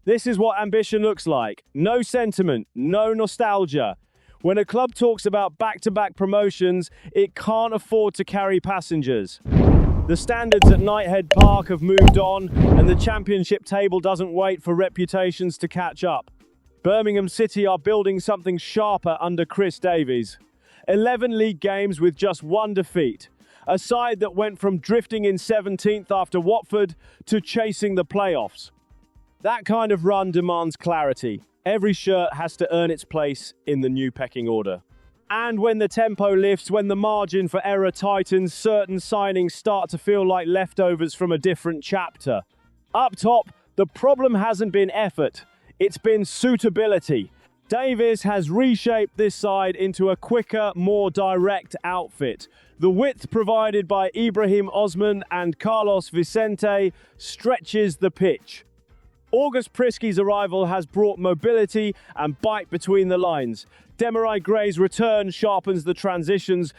This is what ambition looks like. No sentiment, no nostalgia. When a club talks about back-to-back promotions, it can't afford to carry passengers. The standards at Knighthead Park have moved on, and the championship table doesn't wait for reputations to catch up. Birmingham City are building something sharper under Chris Davies. 11 league games with just one defeat. A side that went from drifting in 17th after Watford to chasing the playoffs. That kind of run demands clarity. Every shirt has to earn its place in the new pecking order. And when the tempo lifts, when the margin for error tightens, certain signings start to feel like leftovers from a different chapter. Up top, the problem hasn't been effort, it's been suitability. Davies has reshaped this side into a quicker, more direct outfit. The width provided by Ibrahim Osman and Carlos Vicente stretches the pitch. August Prisky's arrival has brought mobility and bite between the lines. Demarai Gray's return sharpens the transitions.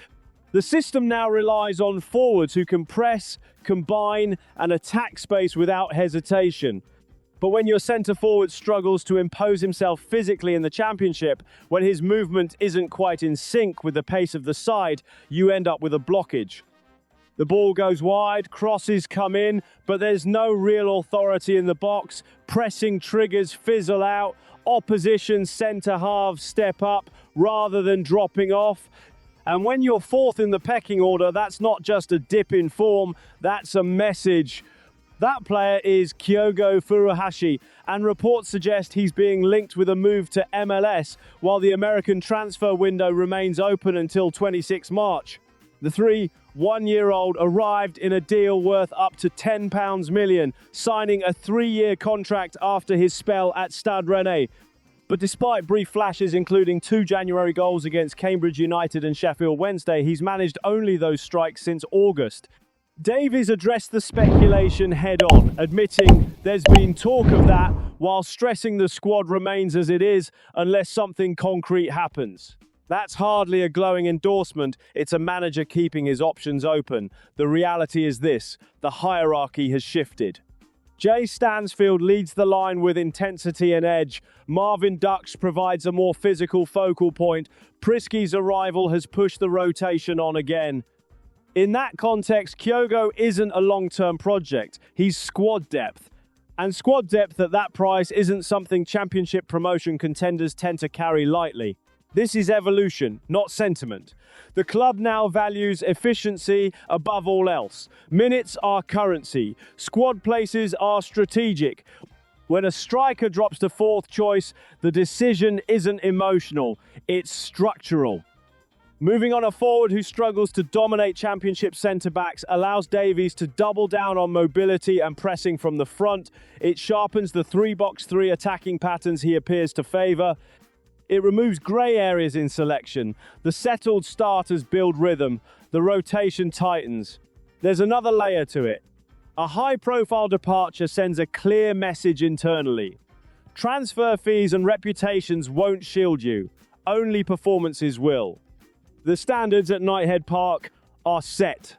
The system now relies on forwards who can press, combine, and attack space without hesitation. But when your centre-forward struggles to impose himself physically in the Championship, when his movement isn't quite in sync with the pace of the side, you end up with a blockage. The ball goes wide, crosses come in, but there's no real authority in the box. Pressing triggers fizzle out, opposition centre-halves step up rather than dropping off. And when you're fourth in the pecking order, that's not just a dip in form, that's a message. That player is Kyogo Furuhashi, and reports suggest he's being linked with a move to MLS, while the American transfer window remains open until 26 March. The 31-year-old arrived in a deal worth up to £10 million, signing a 3-year contract after his spell at Stade Rennais. But despite brief flashes, including 2 January goals against Cambridge United and Sheffield Wednesday, he's managed only those strikes since August. Davies addressed the speculation head-on, admitting there's been talk of that, while stressing the squad remains as it is unless something concrete happens. That's hardly a glowing endorsement, it's a manager keeping his options open. The reality is this: the hierarchy has shifted. Jay Stansfield leads the line with intensity and edge. Marvin Dukes provides a more physical focal point. Prisky's arrival has pushed the rotation on again. In that context, Kyogo isn't a long-term project, he's squad depth. And squad depth at that price isn't something Championship promotion contenders tend to carry lightly. This is evolution, not sentiment. The club now values efficiency above all else. Minutes are currency. Squad places are strategic. When a striker drops to fourth choice, the decision isn't emotional, it's structural. Moving on, a forward who struggles to dominate Championship centre-backs allows Davies to double down on mobility and pressing from the front. It sharpens the 3-box-3 attacking patterns he appears to favour. It removes grey areas in selection. The settled starters build rhythm. The rotation tightens. There's another layer to it. A high-profile departure sends a clear message internally. Transfer fees and reputations won't shield you. Only performances will. The standards at Knighthead Park are set.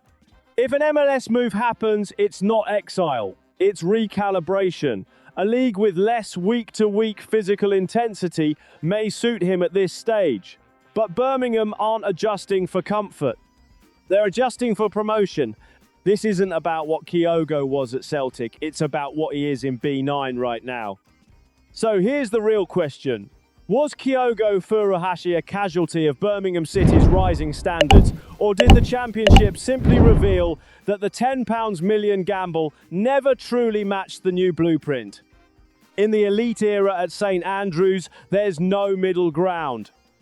If an MLS move happens, it's not exile. It's recalibration. A league with less week-to-week physical intensity may suit him at this stage. But Birmingham aren't adjusting for comfort. They're adjusting for promotion. This isn't about what Kyogo was at Celtic, it's about what he is in B9 right now. So here's the real question. Was Kyogo Furuhashi a casualty of Birmingham City's rising standards, or did the Championship simply reveal that the £10 million gamble never truly matched the new blueprint? In the elite era at St Andrews, there's no middle ground.